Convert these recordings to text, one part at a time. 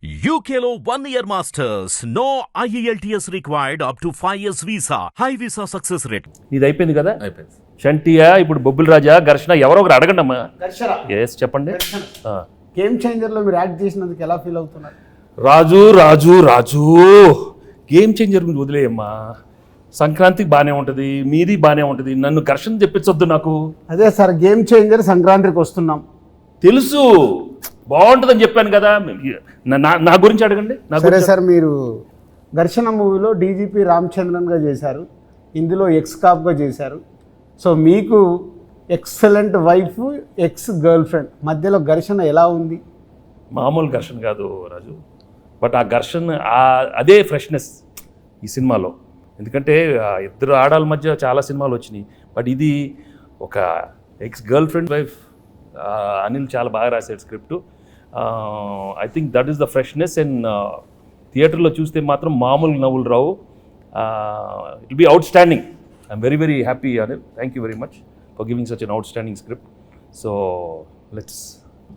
UKలో 1 year masters. No IELTS required up to 5 years visa. High visa success rate. ఇది అయిపోయింది కదా. అయిపోయింది. షంటియా ఇప్పుడు బొబ్బిల్ రాజా ఘర్షణ ఎవరో ఒకరు అడగండి అమ్మా. ఘర్షణ ఎస్ చెప్పండి. గేమ్ చేంజర్లో మీరు యాక్ట్ చేసినందుకు ఎలా ఫీల్ అవుతున్నారు? రాజు రాజు రాజు గేమ్ చేంజర్ గురించి వదిలేయమ్మా. సంక్రాంతికి బాగానే ఉంటుంది, మీది బాగానే ఉంటుంది, నన్ను ఘర్షణ తెప్పించొద్దు నాకు. అదే సార్, గేమ్ చేంజర్ సంక్రాంతికి వస్తున్నాం. తెలుసు బాగుంటుందని చెప్పాను కదా. నా గురించి అడగండి. సరే సార్, మీరు ఘర్షణ మూవీలో డీజీపీ రామచంద్రన్గా చేశారు, ఇందులో ఎక్స్ కాప్గా చేశారు. సో మీకు excellent wife, ex girl friend మధ్యలో ఘర్షణ ఎలా ఉంది? మామూలు ఘర్షణ కాదు రాజు, బట్ ఆ ఘర్షణ అదే ఫ్రెష్నెస్ ఈ సినిమాలో. ఎందుకంటే ఇద్దరు ఆడాల మధ్య చాలా సినిమాలు వచ్చినాయి, బట్ ఇది ఒక ex girlfriend wife. Anil చాలా బాగా రాశాడు script. I think that is the freshness. And థియేటర్లో చూస్తే మాత్రం మామూలు నవ్వులు రావు. It will be outstanding. I'm very very happy Anil. Thank you very much for giving such an outstanding script. So let's.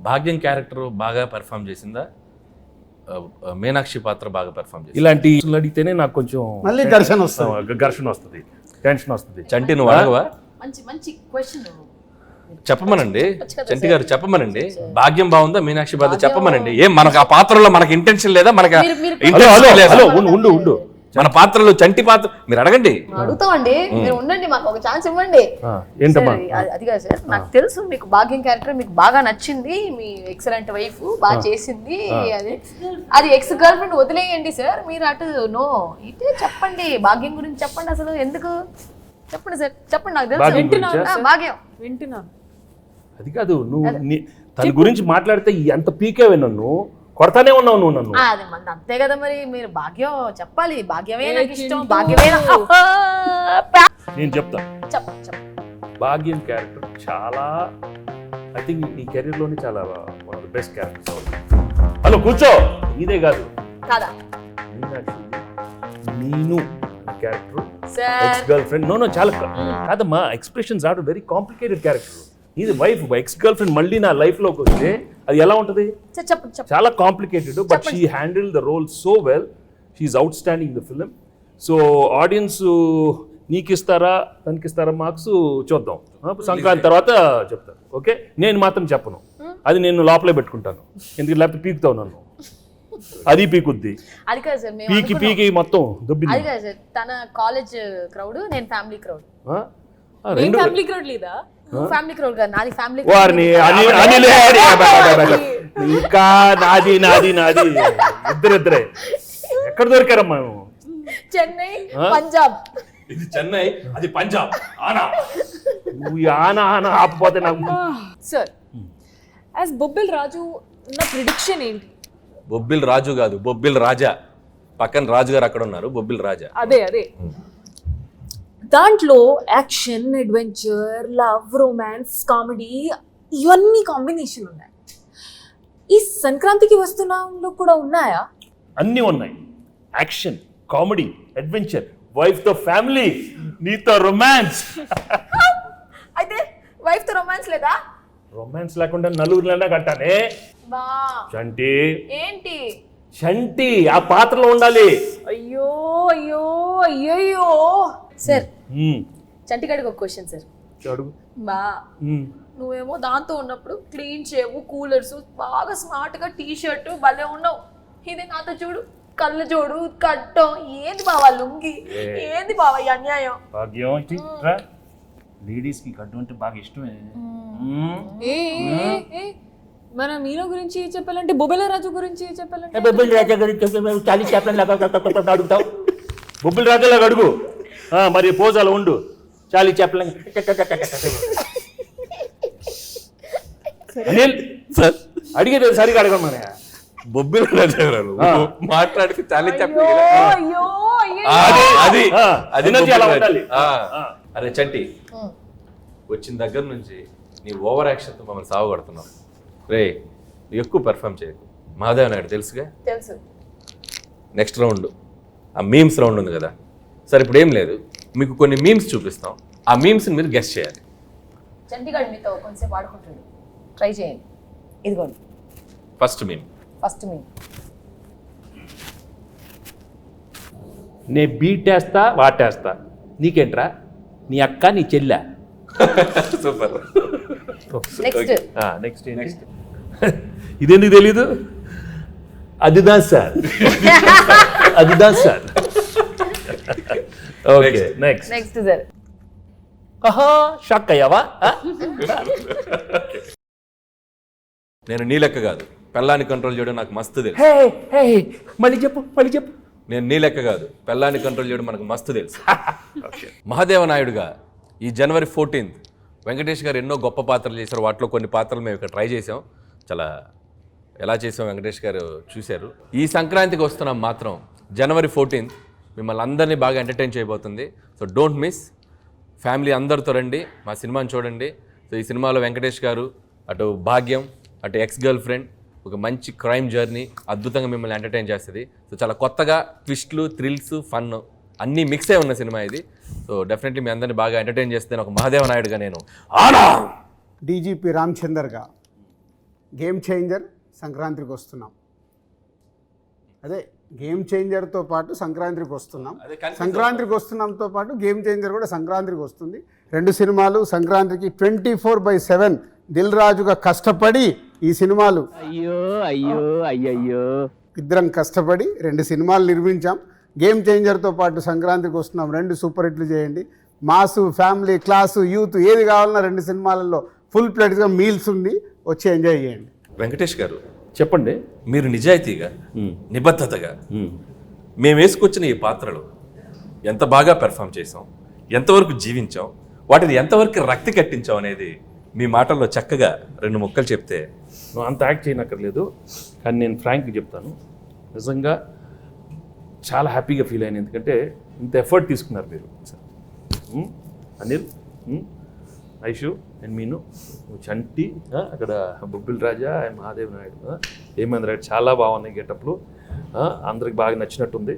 Bhagyam character బాగా perform చేసిందా, మీనాక్షి పాత్ర బాగా పెర్ఫామ్ చేసింది? ఇలాంటి అడిగితేనే నాకు కొంచెం మళ్ళీ ఘర్షణ వస్తుంది, టెన్షన్ వస్తుంది. చంటి నువ్వు అడగవా? మంచి క్వశ్చన్ చెప్పమనండి చంటి గారు, చెప్పమనండి. భాగ్యం బాగుందా, మీనాక్షి పాత్ర చెప్పమనండి. ఏం మనకు ఆ పాత్రలో మనకి ఇంటెన్షన్ లేదా? మనకి ఉండు మన పాత్రలో చంటి పాత్ర మీరు అడగండి. అడుగుతామండి, మీరు ఉండండి, మాకు ఒక ఛాన్స్ ఇవ్వండి. ఏంటమ్మా అది కాదు సార్, నాకు తెలుసు మీకు భాగ్యం క్యారెక్టర్ మీకు బాగా నచ్చింది, మీ ఎక్సలెంట్ వైఫ్ బాగా చేసింది. అది ఎక్స్ గర్ల్ ఫ్రెండ్ వదిలేయండి సార్, మీరు అటు నో ఇటే చెప్పండి. భాగ్యం గురించి చెప్పండి, అసలు ఎందుకు చెప్పండి సార్, చెప్పండి. నాకు తెలుసు భాగ్యం వింటున్నాను. అది కాదు, నువ్వు తన గురించి మాట్లాడితే ఎంత పీకేవే, నన్ను కొడతానే ఉన్నావు నువ్వు నన్ను. అది అంతే కదా మరి, మీరు భాగ్యం చెప్పాలి. భాగ్యమే నాకు ఇష్టం, భాగ్యమే నేను చెప్తా. చెప్ప భాగ్యం క్యారెక్టర్ చాలా, ఐ థింక్ నీ కెరీర్లోనే చాలా one of the best characters. Hello కూర్చో. ఇదే కాదు కాదా నేను character ex girlfriend. No చాలా కాదమ్మా, expressions are very complicated character. ఇది వైఫ్, ఎక్స్ గర్ల్ ఫ్రెండ్ మళ్ళీ నా లైఫ్లోకి వస్తే అది ఎలా ఉంటుంది? చాలా complicated, but she handle the role so well. She's outstanding the film. So audience నీకిస్తారా తనకిస్తారా మార్క్స్ చూద్దాం, సంక్రాంతి తర్వాత చెప్తాను. ఓకే, నేను మాత్రం చెప్పను, అది నేను లోపలే పెట్టుకుంటాను. ఎందుకంటే లేకపోతే పీకుతావు నన్ను, అది పీకుద్ది. అది కాదు సార్, పీకి మొత్తం దుబ్బింది. అది కాదు సార్, తన కాలేజ్ క్రౌడ్, నేను ఫ్యామిలీ క్రౌడ్. ఫ్యామిలీ క్రౌడ్ లేదా? ఫ్యామిలీ క్రౌడ్ కాదు, నాది ఫ్యామిలీ. వారిని ఇంకా నాది ఇద్దరే ఎక్కడ దొరికారమ్మా? చెన్నై, పంజాబ్. ఇది చెన్నై, అది పంజాబ్. ఆనా ఆపపోతే నాకు. సార్ యాజ్ బొబ్బిల్ రాజు నా ప్రిడిక్షన్ ఏంటి? బొబ్బిల్ రాజు కాదు, బొబ్బిల్ రాజా. పక్కన రాజు గారు అక్కడ ఉన్నారు, బొబ్బిల్ రాజా. అదే దాంట్లో action, adventure, love, romance, comedy ఇవన్నీ కాంబినేషన్ ఉన్నాయి. ఈ సంక్రాంతికి వస్తున్నాంలో కూడా ఉన్నాయా? అన్నీ ఉన్నాయి. యాక్షన్, కామెడీ, అడ్వెంచర్, వైఫ్ తో ఫ్యామిలీ, నీతో రొమాన్స్. అయితే వైఫ్ తో రొమాన్స్ లేదా? రొమాన్స్ లేకుండా నలుగురిలోనే కట్టానే. చంటి ఏంటి చంటి ఆ పాత్రలో ఉండాలి. అయ్యో అయ్యో అయ్యో సార్, చంటిగాడికి ఒక క్వశ్చన్ సార్. అడుగు. బా నువ్వేమో దాంతో ఉన్నప్పుడు క్లీన్ షేవ్, కూలర్స్, బాగా స్మార్ట్ గా టీ షర్ట్ భలే ఉన్నావు. ఇది నాతో చూడు, కళ్ళు చూడు, కట్టం. ఏంది బావా లుంగి, ఏంది బావా ఈ అన్యాయం? లేడీస్ కి కట్టు అంటే బాగా ఇష్టమే. మన మీలో గురించి చెప్పాలంటే బొబ్బిల రాజు గురించి చెప్పాలంటే బొబ్బిల్ రాజా గురించి చాలీ చెప్పలేం అడుగుతావు. బొబ్బిల్ రాజాలాగా అడుగు, మరి పోజాలు ఉండు. చాలీ చెప్పలేం. అనిల్ సార్ అడిగేది సరిగా అడగం. మన బొబ్బిల్ రాజా గారు మాట్లాడితే చాలీ చెప్పలేదు. అరే చంటి, వచ్చిన దగ్గర నుంచి నీ ఓవర్ యాక్షన్తో మమ్మల్ని సాగుపడుతున్నావు. రే ఎక్కువ పెర్ఫామ్ చేయకు. మాధవ్ నాయుడు తెలుసుగా, తెలుసు. నెక్స్ట్ రౌండ్ ఆ మీమ్స్ రౌండ్ ఉంది కదా సార్, ఇప్పుడు ఏం లేదు, మీకు కొన్ని మీమ్స్ చూపిస్తాం. ఆ మీమ్స్ని మీరు గెస్ట్ చేయాలి. చంటిగాడు మీతో కొంచెంసేపు ఆడుకుంటాడు, ట్రై చేయండి. ఇదిగోండి ఫస్ట్ మీమ్. నే బీటేస్తా వాటేస్తా, నీకేంట్రా, నీ అక్క నీ చెల్లె. సూపర్. నెక్స్ట్ నెక్స్ట్ ఇదెందుకు తెలీదు? అదిదా సార్, అదిదా sir. Okay next. Next sir. ఆహా, షాక్ అయ్యావా? నేను నీ లెక్క కాదు, పెళ్ళాన్ని కంట్రోల్ చేయడం నాకు మస్తు తెలుసు. హే హే, మళ్ళీ చెప్పు. నేను నీ లెక్క కాదు, పెళ్ళాన్ని కంట్రోల్ చేయడం మనకు మస్తు తెలుసు. మహాదేవ నాయుడుగా ఈ జనవరి 14th వెంకటేష్ గారు ఎన్నో గొప్ప పాత్రలు చేశారు. వాటిలో కొన్ని పాత్రలు మేము ఇక్కడ ట్రై చేసాం. చాలా ఎలా చేసాం వెంకటేష్ గారు చూశారు. ఈ సంక్రాంతికి వస్తున్నాం మాత్రం జనవరి 14th మిమ్మల్ని అందరినీ బాగా ఎంటర్టైన్ చేయబోతుంది. So don't miss. ఫ్యామిలీ అందరితో రండి, మా సినిమాని చూడండి. సో ఈ సినిమాలో వెంకటేష్ గారు, అటు భాగ్యం, అటు ఎక్స్ గర్ల్ ఫ్రెండ్, ఒక మంచి క్రైమ్ జర్నీ అద్భుతంగా మిమ్మల్ని ఎంటర్టైన్ చేస్తుంది. సో చాలా కొత్తగా ట్విస్ట్లు, థ్రిల్స్, ఫన్ అన్నీ మిక్స్ అయి ఉన్న సినిమా ఇది. సో డెఫినెట్లీ మీ అందరినీ బాగా ఎంటర్టైన్ చేస్తే ఒక మహాదేవ నాయుడుగా నేను డీజీపీ రామచందర్గా గేమ్ చేంజర్ సంక్రాంతికి వస్తున్నాం. అదే గేమ్ చేంజర్తో పాటు సంక్రాంతికి వస్తున్నాం. సంక్రాంతికి వస్తున్నాంతో పాటు గేమ్ చేంజర్ కూడా సంక్రాంతికి వస్తుంది. 2 సినిమాలు సంక్రాంతికి 24/7 దిల్ రాజుగా కష్టపడి ఈ సినిమాలు ఇద్దరం కష్టపడి 2 సినిమాలు నిర్మించాం. గేమ్ చేంజర్తో పాటు సంక్రాంతికి వస్తున్నాం. 2 సూపర్ హిట్లు చేయండి. మాసు, ఫ్యామిలీ, క్లాసు, యూత్ ఏది కావాలన్నా 2 సినిమాలలో ఫుల్ ప్లేట్గా మీల్స్ ఉంది, వచ్చి ఎంజాయ్ చేయండి. వెంకటేష్ గారు చెప్పండి. మీరు నిజాయితీగా, నిబద్ధతగా మేము వేసుకొచ్చిన ఈ పాత్రలు ఎంత బాగా పెర్ఫామ్ చేసాం, ఎంతవరకు జీవించాం, వాటిని ఎంతవరకు రక్తి కట్టించాం అనేది మీ మాటల్లో చక్కగా 2 ముక్కలు చెప్తే. నువ్వు అంత యాక్ట్ చేయనక్కర్లేదు, కానీ నేను ఫ్రాంక్గా చెప్తాను, నిజంగా చాలా హ్యాపీగా ఫీల్ అయ్యాను. ఎందుకంటే ఇంత ఎఫర్ట్ తీసుకున్నారు మీరు. అనిల్, ఐషు అండ్ మీను, చంటి, అక్కడ బొబ్బిల్ రాజా అండ్ మహాదేవ్ నాయుడు, హేమేంద్ర రాయుడు, చాలా బాగున్నాయి గెటప్లు. అందరికి బాగా నచ్చినట్టుంది.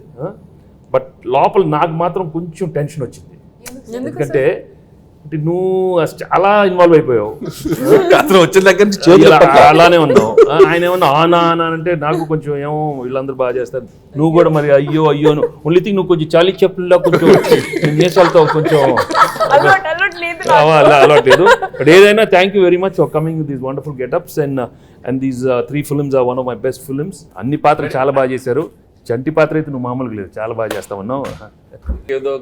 బట్ లోపల నాకు మాత్రం కొంచెం టెన్షన్ వచ్చింది. ఎందుకంటే నువ్వు చాలా ఇన్వాల్వ్ అయిపోయావు. వచ్చిన దగ్గర నుంచి అలానే ఉన్నావు. ఆయన ఏమన్నా ఆనా అంటే నాకు కొంచెం ఏమో వీళ్ళందరూ బాగా చేస్తారు, నువ్వు కూడా మరి అయ్యో ఓన్లీ థింగ్ నువ్వు కొంచెం చాలీ చెప్పుల్లో కొంచెం మీసాలతో కొంచెం అలవాట్లేదు. బట్ ఏదైనా thank you very much for coming with these wonderful getups and these 3 films are one of my best films. అన్ని పాత్రలు చాలా బాగా చేశారు. చంటి పాత్ర అయితే నువ్వు మామూలుగా లేదు, చాలా బాగా చేస్తా ఉన్నావు. ఏదో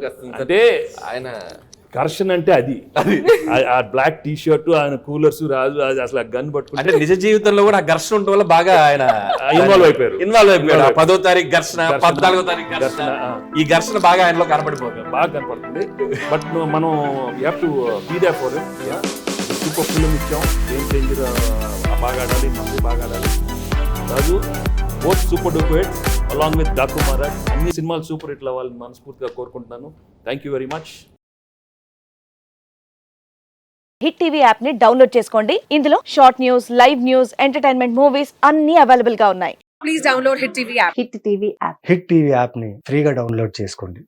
అంటే ఆయన కర్షన్ అంటే అది ఆ బ్లాక్ టీ షర్ట్, ఆయన కూలర్స్, రాజు అసలు గన్ పట్టుకుంటే అంటే నిజ జీవితంలో కూడా ఆ ఘర్షణ ఉండటం వల్ల బాగా ఆయన ఇన్వాల్వ్ అయిపోయారు. 10వ తారీఖు ఘర్షణ, 14వ తారీఖు ఘర్షణ, ఈ ఘర్షణ బాగా ఆయనలో కనపడిపోతుంది, బాగా కనపడుతుంది. బట్ మనం you have to be there for it. Super film ఇచ్చాం, గేమ్ చేంజర్ బాగా ఆడాలి, మంది బాగా ఆడాలి. Raju both super duper hit along with Daaku Maharaaj. అన్ని సినిమాలు సూపర్ హిట్లు అవ్వాలని మనస్ఫూర్తిగా కోరుకుంటున్నాను. Thank you very much. Hit TV app ని డౌన్లోడ్ చేసుకోండి. ఇందులో short news, live news, entertainment movies అన్ని అవైలబుల్ గా ఉన్నాయి. Please download hit TV app. Hit TV app. Hit TV యాప్ని ఫ్రీగా డౌన్లోడ్ చేసుకోండి.